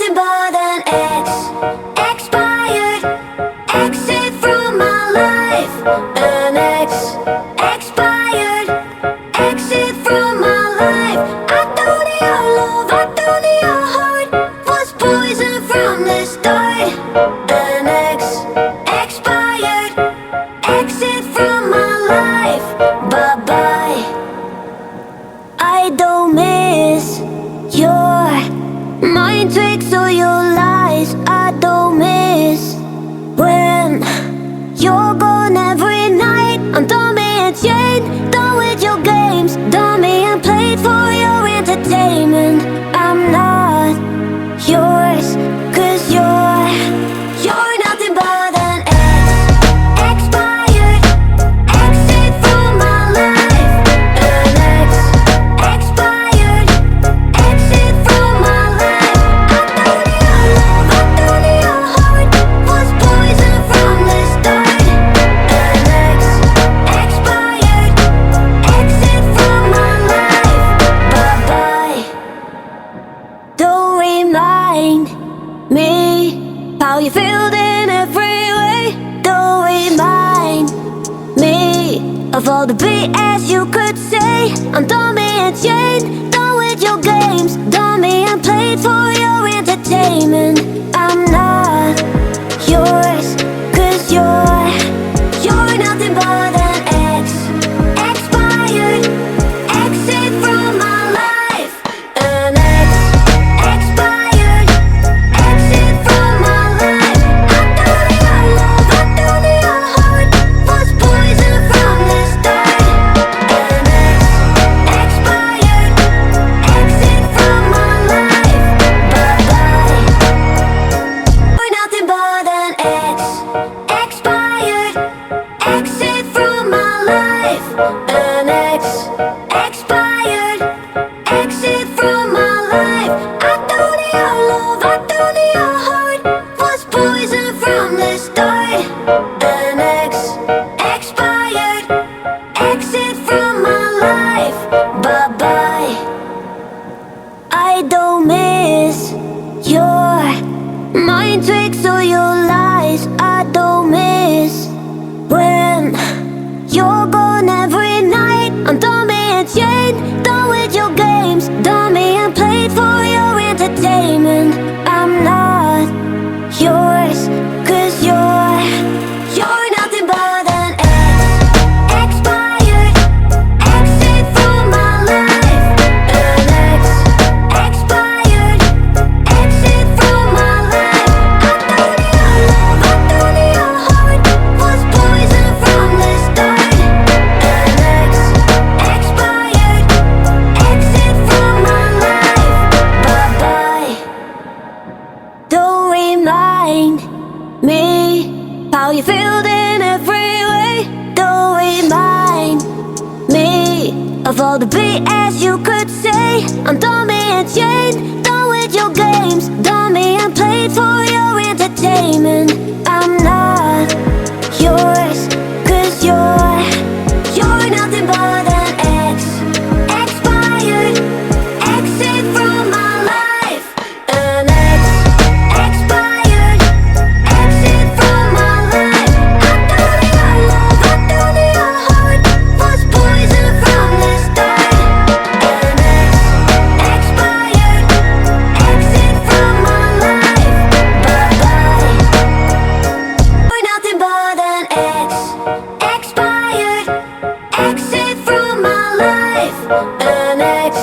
nothing but an ex, expired, exit from my life. An ex, expired, exit from my life. I don't need your love, I don't need your heart. Was poison from the start. An ex, expired, exit from my life. Bye bye. I don't miss your mind tricks or your lies. I don't miss when you're gone every night. I'm done being chained, done with your games, done being played for your entertainment. I'm not yours, 'cause you're nothing but an ex, expired, exit from my life. An ex, expired, exit from my life. I don't need your love, I don't need your heart. Was poison from the start. An ex, expired, exit from my life. Bye bye. Don't remind me how you feel in every way. Don't remind me of all the BS you could say. I'm done being chained, done with your games, done being played for your entertainment. I'm not yours, 'cause you're nothing but an ex, expired, exit from my life. An ex, expired, exit from my life. I don't need your love, I don't need your heart. Was poison from the start. An ex, expired, exit from my life. Bye bye. You're nothing but an ex, expired, exit from my life. An ex, expired, exit from my life. I don't need your love, I don't need your heart. Was poison from the start. An ex, expired, exit from my life. Bye bye. I don't miss your mind tricks or your lies. I don't miss when you're gone every night. I'm done being chained, done with your games, done being played for your entertainment. I'm not yours, 'cause you're nothing but an ex, expired, exit from my life. An ex, expired, exit from my life. I don't need your love, I don't need your heart. Was poison from the start. An ex, expired, exit from my life. Bye bye. Don't remind me how you feel in every way. Don't remind me of all the BS you could say. I'm done being chained, done with your games, done being played for your entertainment. I'm not yours, 'cause you're nothing but an ex, expired, exit from my life. An ex, expired, exit from my life. I don't need your love, I don't need your heart. Was poison from the start. An ex, expired, exit from my life. Bye bye. You're nothing but an ex, expired, exit from my life. An ex,